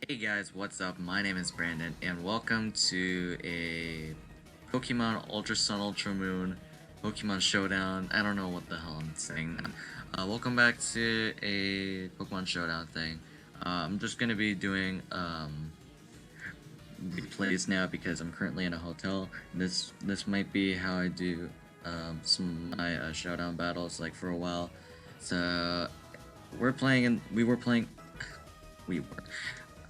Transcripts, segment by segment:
Hey guys, what's up? My name is Brandon, and welcome to a Pokemon Ultra Sun Ultra Moon Pokemon Showdown. I don't know what the hell I'm saying now. Welcome back to a Pokemon Showdown thing. I'm just gonna be doing replays now because I'm currently in a hotel. This might be how I do some of my Showdown battles like for a while. So we were playing. We were.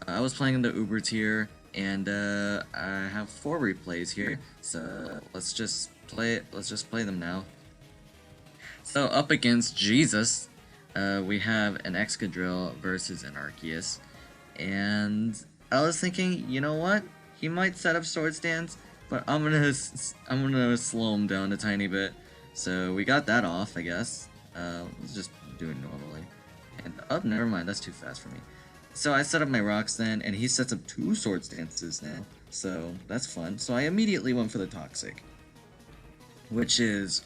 I was playing in the Uber tier, and I have 4 replays here. So let's just play it. Let's just play them now. So up against Jesus, we have an Excadrill versus an Arceus, and I was thinking, you know what? He might set up Sword Stance, but I'm gonna slow him down a tiny bit. So we got that off, I guess. Let's just do it normally. And oh, never mind. That's too fast for me. So I set up my rocks then, and he sets up 2 Sword Stances now. So that's fun. So I immediately went for the Toxic, which is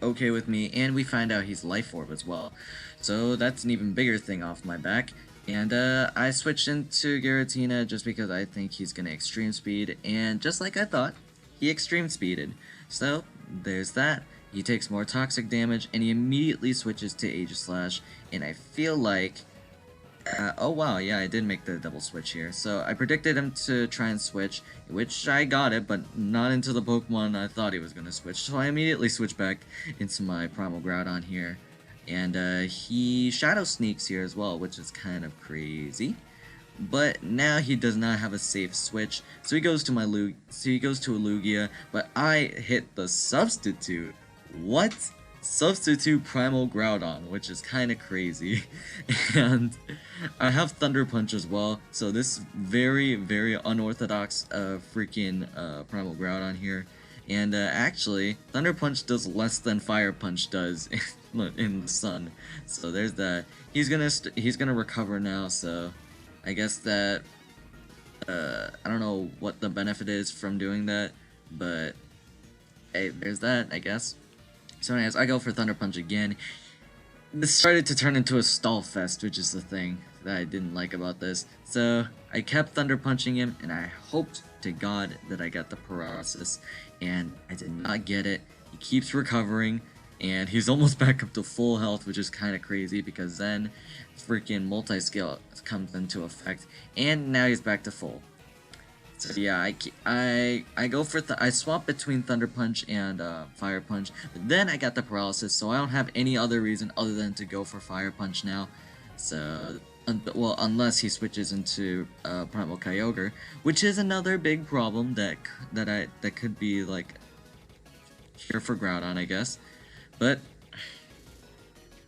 okay with me, and we find out he's Life Orb as well. So that's an even bigger thing off my back. And I switched into Giratina just because I think he's gonna Extreme Speed, and just like I thought, he Extreme Speeded. So there's that. He takes more toxic damage, and he immediately switches to Aegislash, and I feel like oh wow, yeah, I did make the double switch here. So I predicted him to try and switch, which I got it, but not into the Pokemon I thought he was going to switch. So I immediately switched back into my Primal Groudon here. And he Shadow Sneaks here as well, which is kind of crazy. But now he does not have a safe switch, so he goes to my he goes to a Lugia, but I hit the Substitute. What? Substitute Primal Groudon, which is kind of crazy. And I have Thunder Punch as well, so this very unorthodox freaking Primal Groudon here. And actually, Thunder Punch does less than Fire Punch does in the sun. So there's that. He's gonna recover now, so I guess that I don't know what the benefit is from doing that, but hey, there's that, I guess. So anyways, I go for Thunder Punch again. This started to turn into a stall fest, which is the thing that I didn't like about this. So I kept Thunder Punching him, and I hoped to God that I got the paralysis, and I did not get it. He keeps recovering, and he's almost back up to full health, which is kind of crazy because then freaking multi-scale comes into effect, and now he's back to full. So yeah, I go for I swap between Thunder Punch and Fire Punch, but then I got the paralysis, so I don't have any other reason other than to go for Fire Punch now. So well, unless he switches into Primal Kyogre, which is another big problem that could be like here for Groudon, I guess. But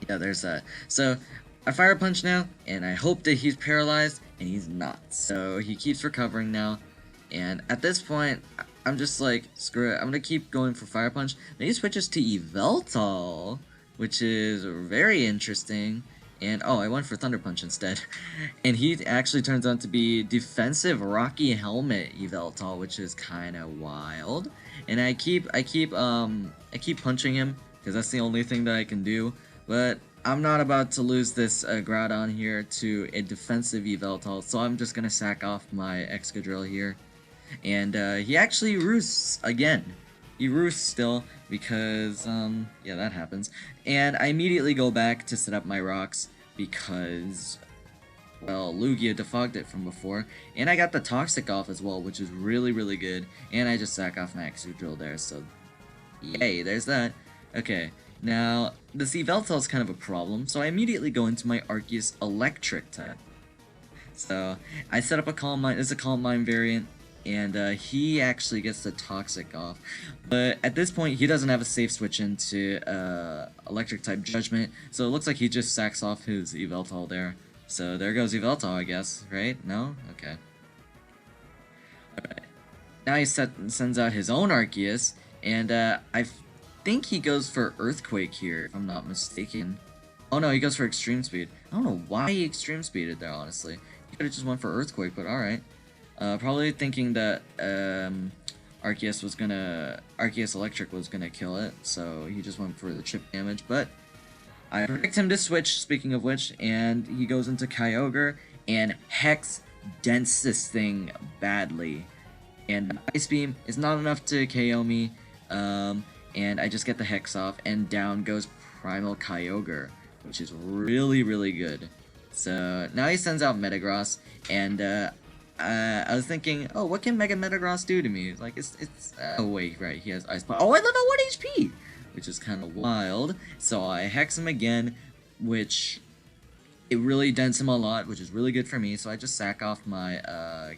yeah, there's that. So I Fire Punch now, and I hope that he's paralyzed, and he's not. So he keeps recovering now. And at this point, I'm just like, screw it, I'm gonna keep going for Fire Punch. Then he switches to Yveltal, which is very interesting. And oh, I went for Thunder Punch instead. And he actually turns out to be Defensive Rocky Helmet Yveltal, which is kind of wild. And I keep punching him because that's the only thing that I can do. But I'm not about to lose this Groudon here to a defensive Yveltal, so I'm just gonna sack off my Excadrill here. And he actually roosts again. He roosts still because, yeah, that happens. And I immediately go back to set up my rocks because, well, Lugia defogged it from before. And I got the Toxic off as well, which is really good. And I just sack off my Excadrill there, so yay, there's that. Okay, now, the Yveltal is kind of a problem, so I immediately go into my Arceus-Electric type. So, I set up a Calm Mind, it's a Calm Mind variant, and he actually gets the Toxic off. But at this point, he doesn't have a safe switch into Electric type Judgment, so it looks like he just sacks off his Yveltal there. So there goes Yveltal, I guess, right? No? Okay. Alright. Now he sends out his own Arceus, and I think he goes for Earthquake here, if I'm not mistaken. Oh no, he goes for Extreme Speed. I don't know why he Extreme Speeded there, honestly. He could have just went for Earthquake, but alright. Probably thinking that Arceus-Electric was gonna kill it, so he just went for the chip damage, but I predict him to switch, speaking of which, and he goes into Kyogre, and Hex dents this thing badly. And Ice Beam is not enough to KO me, and I just get the Hex off, and down goes Primal Kyogre, which is really, really good. So now he sends out Metagross, and I was thinking, oh, what can Mega Metagross do to me? Like, oh wait, right, he has Ice Punch. Oh, I live at 1 HP! Which is kind of wild. So I Hex him again, which it really dents him a lot, which is really good for me. So I just sack off my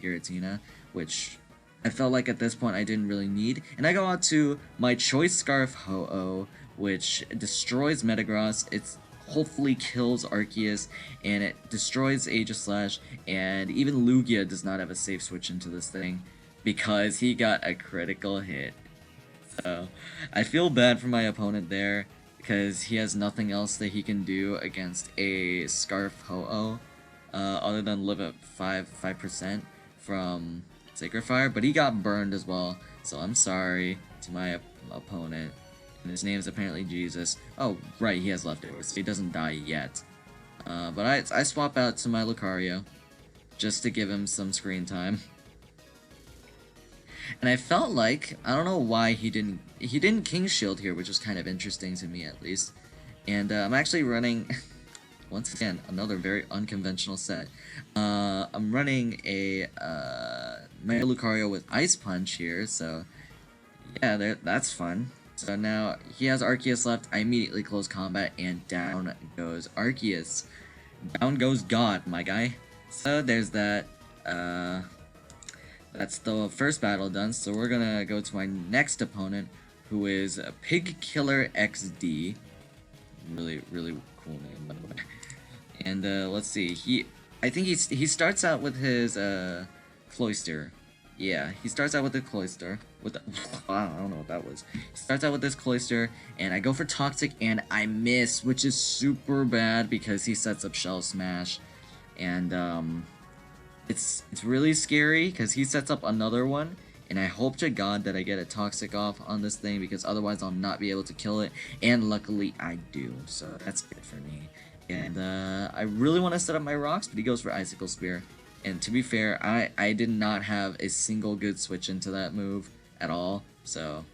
Giratina, which I felt like at this point I didn't really need. And I go out to my Choice Scarf Ho-Oh, which destroys Metagross. It's hopefully kills Arceus, and it destroys Aegislash, and even Lugia does not have a safe switch into this thing because he got a critical hit. So I feel bad for my opponent there because he has nothing else that he can do against a Scarf Ho-Oh other than live at 5% from Sacred Fire, but he got burned as well, so I'm sorry to my opponent. And his name is apparently Jesus. Oh, right, he has leftovers, so he doesn't die yet. But I swap out to my Lucario just to give him some screen time. And I felt like, I don't know why he didn't King Shield here, which was kind of interesting to me at least. And I'm actually running, once again, another very unconventional set. I'm running a Mega Lucario with Ice Punch here, so yeah, that's fun. So now he has Arceus left, I immediately close combat, and down goes Arceus. Down goes God, my guy. So there's that. That's the first battle done, so we're gonna go to my next opponent, who is Pig Killer XD. Really, really cool name, by the way. And let's see, I think he starts out with his Cloyster. Yeah, he starts out with the Cloyster. I don't know what that was. He starts out with this Cloyster, and I go for Toxic, and I miss, which is super bad because he sets up Shell Smash, and it's really scary because he sets up another one, and I hope to God that I get a Toxic off on this thing because otherwise I'll not be able to kill it, and luckily I do, so that's good for me. And I really want to set up my rocks, but he goes for Icicle Spear. And to be fair, I did not have a single good switch into that move at all, so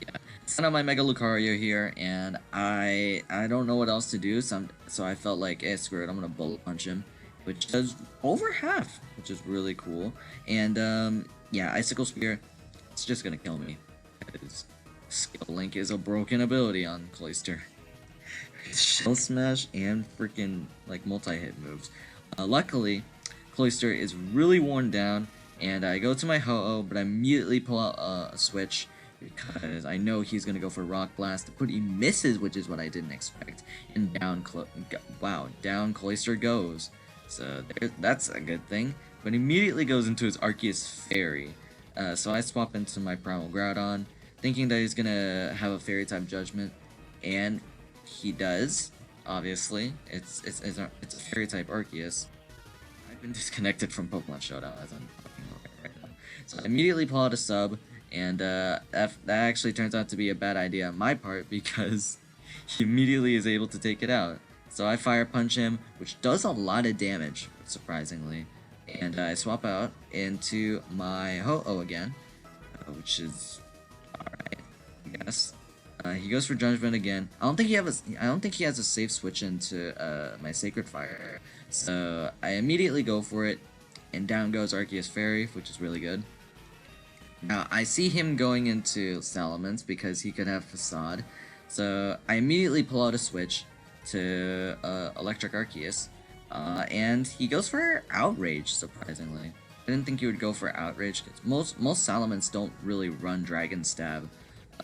yeah. Sent out my Mega Lucario here, and I don't know what else to do, so I felt like, eh, screw it, I'm gonna Bullet Punch him, which does over half, which is really cool. And yeah, Icicle Spear, it's just gonna kill me, because Skill Link is a broken ability on Cloyster. Shell Smash and freaking like multi-hit moves. Luckily, Cloyster is really worn down, and I go to my Ho-Oh, but I immediately pull out a switch because I know he's gonna go for Rock Blast, but he misses, which is what I didn't expect. And down Cloyster goes. So that's a good thing. But immediately goes into his Arceus Fairy. So I swap into my Primal Groudon, thinking that he's gonna have a Fairy type Judgment, and he does. Obviously, it's a Fairy type Arceus. I've been disconnected from Pokemon Showdown as I'm talking right now. So I immediately pull out a sub, and that actually turns out to be a bad idea on my part because he immediately is able to take it out. So I Fire Punch him, which does a lot of damage, surprisingly. And I swap out into my Ho-Oh again, which is alright, I guess. He goes for Judgment again. I don't think he has a safe switch into my Sacred Fire. So I immediately go for it, and down goes Arceus Fairy, which is really good. Now I see him going into Salamence because he could have Facade. So I immediately pull out a switch to Electric Arceus, and he goes for Outrage, surprisingly. I didn't think he would go for Outrage because most Salamence don't really run Dragon Stab.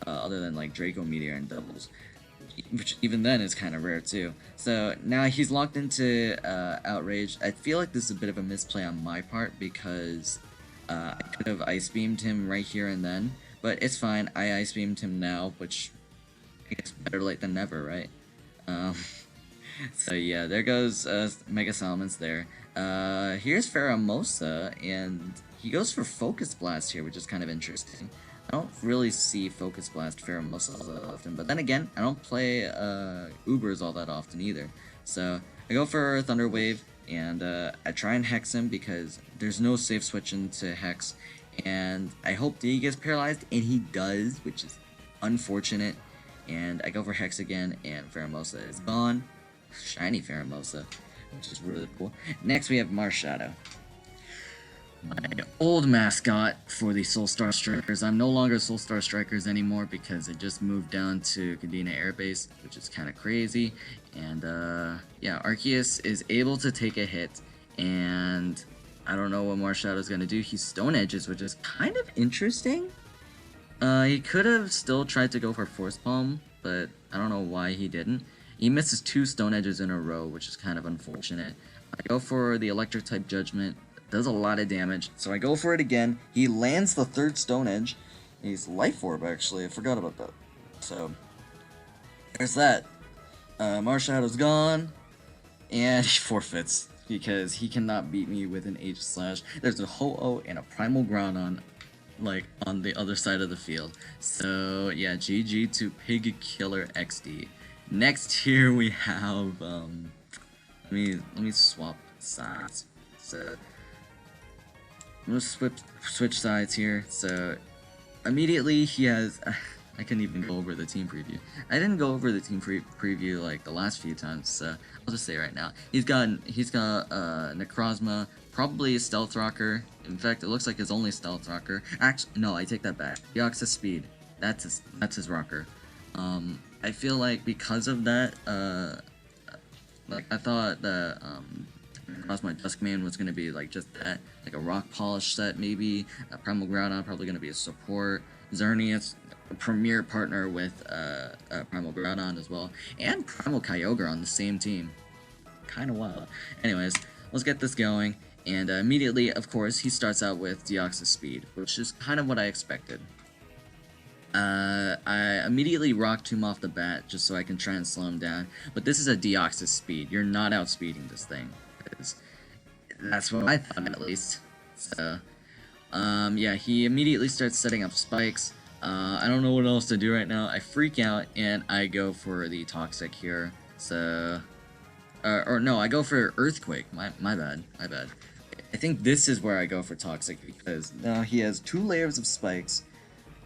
Other than like Draco Meteor and Doubles, which even then is kind of rare too. So now he's locked into Outrage. I feel like this is a bit of a misplay on my part because I could have Ice Beamed him right here and then, but it's fine. I Ice Beamed him now, which I guess better late than never, right? So yeah, there goes Mega Salamence there. Here's Pheromosa, and he goes for Focus Blast here, which is kind of interesting. I don't really see Focus Blast Pheromosa all that often, but then again, I don't play Ubers all that often either. So I go for Thunder Wave, and I try and Hex him because there's no safe switch into Hex, and I hope that he gets paralyzed, and he does, which is unfortunate. And I go for Hex again, and Pheromosa is gone. Shiny Pheromosa, which is really cool. Next we have Marshadow, my old mascot for the Soulstar Strikers. I'm no longer Soulstar Strikers anymore because I just moved down to Kadena Air Base, which is kind of crazy. And yeah, Arceus is able to take a hit, and I don't know what Marshadow's gonna do. He Stone Edges, which is kind of interesting. He could have still tried to go for Force Palm, but I don't know why he didn't. He misses 2 Stone Edges in a row, which is kind of unfortunate. I go for the Electric type Judgment. Does a lot of damage, so I go for it again. He lands the 3rd Stone Edge. He's Life Orb, actually. I forgot about that. So, there's that. Marshadow's gone, and he forfeits because he cannot beat me with an H-Slash. There's a Ho-Oh and a Primal Groudon, like, on the other side of the field. So, yeah, GG to Pig Killer XD. Next here we have, let me swap sides. So, I'm gonna switch sides here. So immediately he has I couldn't even go over the team preview. I didn't go over the team preview like the last few times, so I'll just say right now. He's got Necrozma, probably a Stealth Rocker. In fact, it looks like his only Stealth Rocker. Actually, no, I take that back. Deoxys Speed. That's his rocker. I feel like because of that, like I thought that Cosmo Duskman was gonna be like just that, like a rock polish set maybe. Primal Groudon probably gonna be a support. Xerneas, a premier partner with Primal Groudon as well, and Primal Kyogre on the same team. Kind of wild. Anyways, let's get this going. And immediately, of course, he starts out with Deoxys Speed, which is kind of what I expected. I immediately Rock Tomb off the bat just so I can try and slow him down. But this is a Deoxys Speed. You're not outspeeding this thing. That's what I thought, at least. So, yeah, he immediately starts setting up spikes. I don't know what else to do right now. I freak out, and I go for the Toxic here. So, or no, I go for Earthquake. My bad. I think this is where I go for Toxic, because now he has 2 layers of spikes.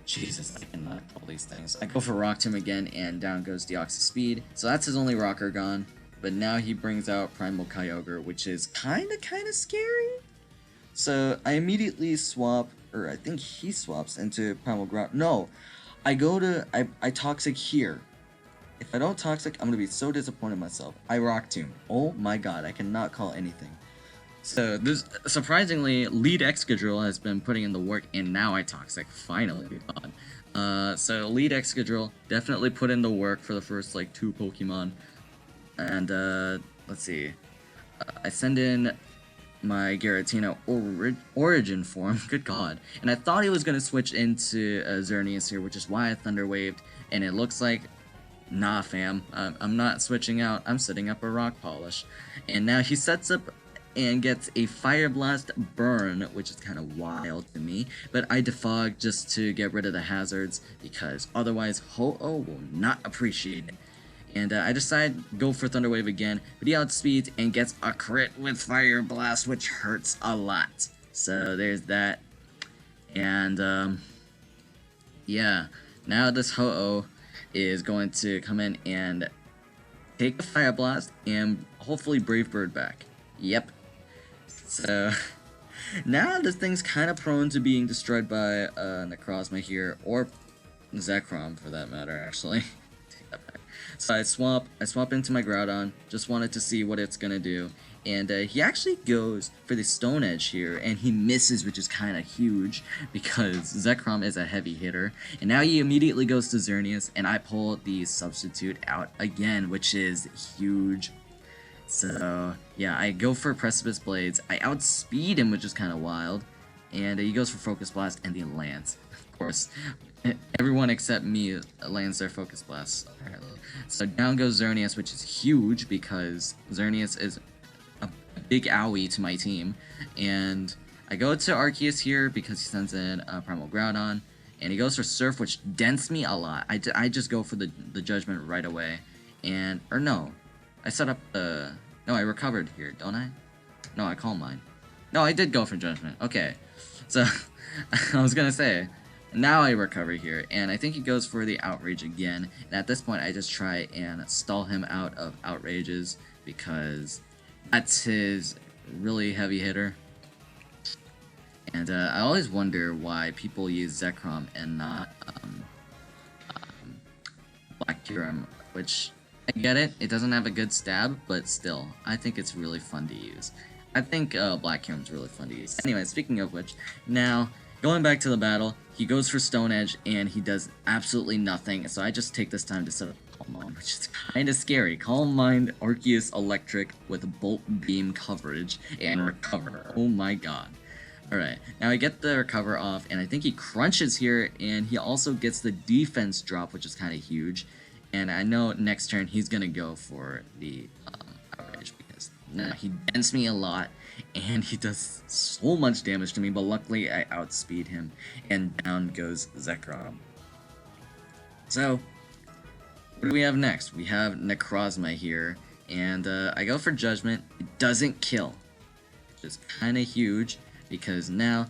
Jesus, I cannot pull these things. I go for Rock Tomb again, and down goes Deoxys Speed. So that's his only rocker gone. But now he brings out Primal Kyogre, which is kind of scary. So I immediately swap, or I think he swaps into Primal Groudon. No, I Toxic here. If I don't Toxic, I'm going to be so disappointed in myself. I Rock Tomb. Oh my god, I cannot call anything. So this, surprisingly, lead Excadrill has been putting in the work, and now I Toxic, finally. So lead Excadrill definitely put in the work for the first like 2 Pokemon. And, let's see, I send in my Giratina-Origin form, good god, and I thought he was going to switch into Xerneas here, which is why I Thunder Waved, and it looks like, nah fam, I'm not switching out, I'm setting up a Rock Polish, and now he sets up and gets a Fire Blast Burn, which is kind of wild to me, but I Defog just to get rid of the hazards, because otherwise Ho-Oh will not appreciate it. And I decide go for Thunder Wave again, but he outspeeds and gets a crit with Fire Blast, which hurts a lot. So there's that. And yeah, now this Ho-Oh is going to come in and take the Fire Blast and hopefully Brave Bird back. Yep. So now this thing's kind of prone to being destroyed by Necrozma here, or Zekrom for that matter, actually. So I swap into my Groudon, just wanted to see what it's gonna do, and he actually goes for the Stone Edge here, and he misses, which is kind of huge, because Zekrom is a heavy hitter, and now he immediately goes to Xerneas, and I pull the Substitute out again, which is huge. So yeah, I go for Precipice Blades, I outspeed him, which is kind of wild, and he goes for Focus Blast, and he lands, of course. Everyone except me lands their Focus Blast, apparently. So down goes Xerneas, which is huge because Xerneas is a big owie to my team. And I go to Arceus here because he sends in Primal Groudon. And he goes for Surf, which dents me a lot. I just go for the Judgment right away. And, or no, I set up the... No, I recovered here, don't I? No, I Calm Mind. No, I did go for Judgment. Okay. So, I was gonna say, now I recover here, and I think he goes for the Outrage again. And at this point, I just try and stall him out of Outrages, because that's his really heavy hitter. And I always wonder why people use Zekrom and not Black Kyurem, which I get it, it doesn't have a good stab, but still, I think it's really fun to use. I think Black Kyurem's really fun to use. Anyway, speaking of which, now, going back to the battle, he goes for Stone Edge, and he does absolutely nothing, so I just take this time to set up Calm Mind, which is kinda scary. Calm Mind, Arceus-Electric with Bolt Beam coverage, and recover. Oh my god. Alright, now I get the recover off, and I think he crunches here, and he also gets the defense drop, which is kind of huge. And I know next turn he's gonna go for the Outrage, because he dents me a lot, and he does so much damage to me, but luckily I outspeed him, and down goes Zekrom. So, what do we have next? We have Necrozma here, and I go for Judgment. It doesn't kill, which is kind of huge, because now,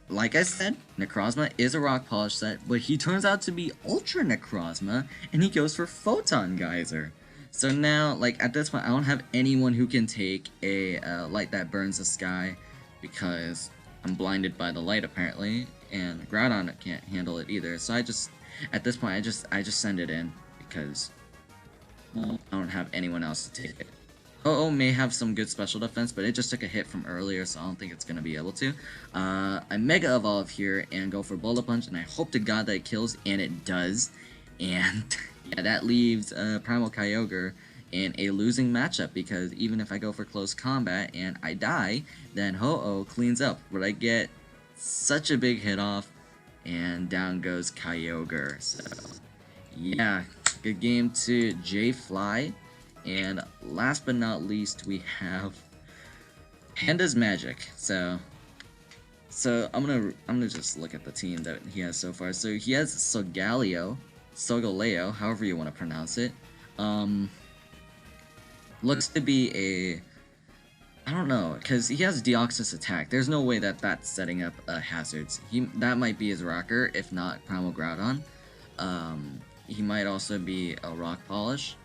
like I said, Necrozma is a Rock Polish set, but he turns out to be Ultra Necrozma, and he goes for Photon Geyser. So now, like, at this point, I don't have anyone who can take a light that burns the sky, because I'm blinded by the light, apparently, and Groudon can't handle it either. So I just, at this point, I just send it in, because I don't have anyone else to take it. Oh may have some good special defense, but it just took a hit from earlier, so I don't think it's going to be able to. I Mega Evolve here and go for Bullet Punch, and I hope to god that it kills, and it does. And yeah, that leaves Primal Kyogre in a losing matchup, because even if I go for close combat and I die, then Ho-Oh cleans up. But I get such a big hit off, and down goes Kyogre. So yeah, good game to J-Fly. And last but not least, we have Panda's Magic. So I'm gonna just look at the team that he has so far. So he has Solgaleo, however you want to pronounce it. Looks to be a, I don't know, because he has Deoxys Attack. There's no way that that's setting up hazards. That might be his rocker, if not Primal Groudon. He might also be a Rock Polish.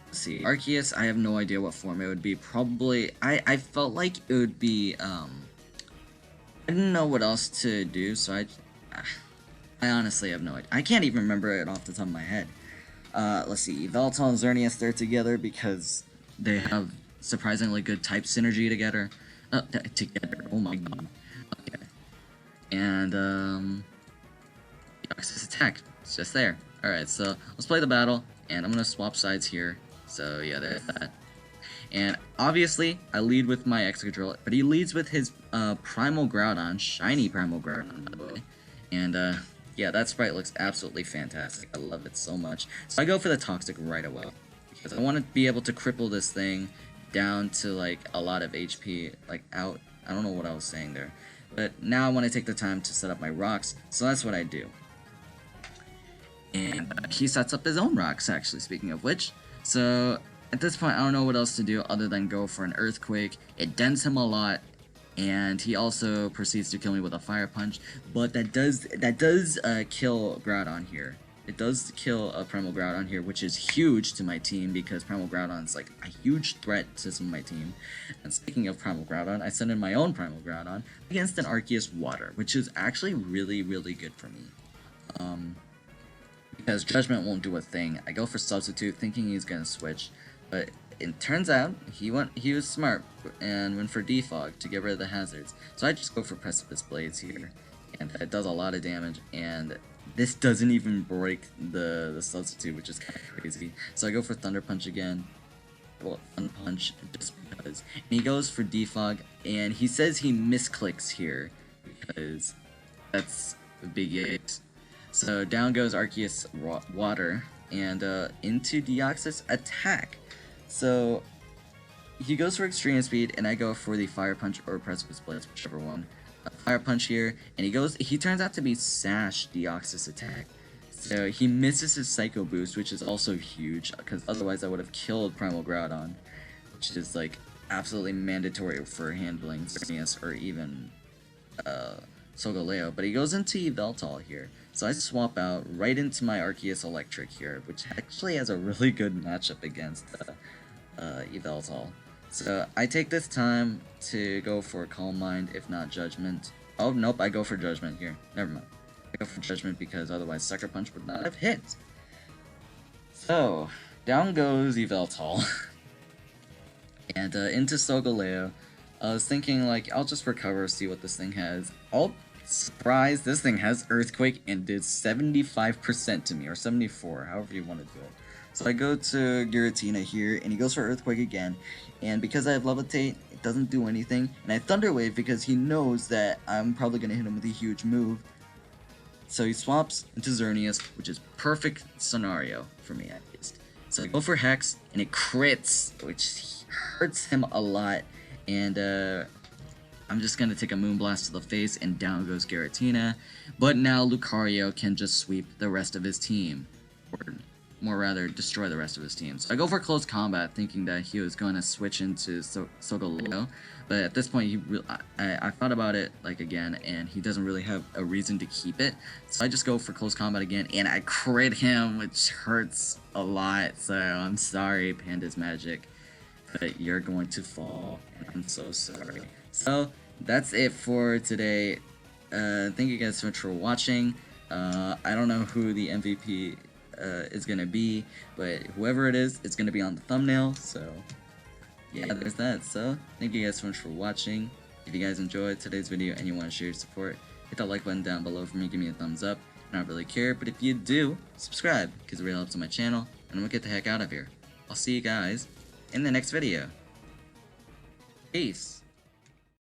Let's see, Arceus, I have no idea what form it would be. Probably, I felt like it would be, I didn't know what else to do, so I honestly have no idea. I can't even remember it off the top of my head. Let's see, Yveltal and Xerneas, they're together because they have surprisingly good type synergy together. Oh my god. Okay. And, Deoxys Attack, it's just there. Alright, so let's play the battle, and I'm gonna swap sides here. So yeah, there's that. And obviously, I lead with my Excadrill, but he leads with his Primal Groudon, shiny Primal Groudon, by the way. And yeah, that sprite looks absolutely fantastic. I love it so much. So I go for the Toxic right away, because I want to be able to cripple this thing down to like a lot of HP, like out. I don't know what I was saying there. But now I want to take the time to set up my rocks, so that's what I do. And he sets up his own rocks, actually, speaking of which. So, at this point, I don't know what else to do other than go for an Earthquake. It dents him a lot, and he also proceeds to kill me with a Fire Punch. But that does kill Groudon here. It does kill a Primal Groudon here, which is huge to my team, because Primal Groudon's like a huge threat to some of my team. And speaking of Primal Groudon, I send in my own Primal Groudon against an Arceus Water, which is actually really, really good for me. Because Judgment won't do a thing. I go for Substitute thinking he's gonna switch, but it turns out he was smart and went for Defog to get rid of the hazards. So I just go for Precipice Blades here, and it does a lot of damage, and this doesn't even break the Substitute, which is kind of crazy. So I go for Thunder Punch again. Well, Thunder Punch just because. And he goes for Defog, and he says he misclicks here because that's a big X. So down goes Arceus Water, and into Deoxys Attack. So he goes for Extreme Speed, and I go for the Fire Punch or Precipice Blades, whichever one. Fire Punch here, and he turns out to be Sash Deoxys Attack. So he misses his Psycho Boost, which is also huge, because otherwise I would have killed Primal Groudon, which is like absolutely mandatory for handling Xerneas or even Solgaleo, but he goes into Yveltal here. So I swap out right into my Arceus-Electric here, which actually has a really good matchup against Yveltal. So I take this time to go for Calm Mind, if not Judgment. Oh, nope, I go for Judgment here. Never mind. I go for Judgment because otherwise Sucker Punch would not have hit. So, down goes Yveltal. And into Solgaleo. I was thinking, like, I'll just recover, see what this thing has. Oh, surprise, this thing has Earthquake and did 75% to me, or 74, however you want to do it. So I go to Giratina here, and he goes for Earthquake again, and because I have Levitate, it doesn't do anything, and I Thunder Wave because he knows that I'm probably going to hit him with a huge move. So he swaps into Xerneas, which is perfect scenario for me at least. So I go for Hex, and it crits, which hurts him a lot, and I'm just going to take a Moonblast to the face, and down goes Giratina. But now Lucario can just sweep the rest of his team, or more rather, destroy the rest of his team. So I go for Close Combat, thinking that he was going to switch into Solgaleo, but at this point, I thought about it like again, and he doesn't really have a reason to keep it. So I just go for Close Combat again, and I crit him, which hurts a lot. So I'm sorry, Panda's Magic, but you're going to fall, and I'm so sorry. So that's it for today. Thank you guys so much for watching. I don't know who the MVP is gonna be, but whoever it is, it's gonna be on the thumbnail. So yeah, there's that. So thank you guys so much for watching. If you guys enjoyed today's video and you want to share your support, hit that like button down below for me. Give me a thumbs up. I don't really care, but if you do, subscribe because it really helps on my channel, and I'm gonna get the heck out of here. I'll see you guys in the next video. Peace.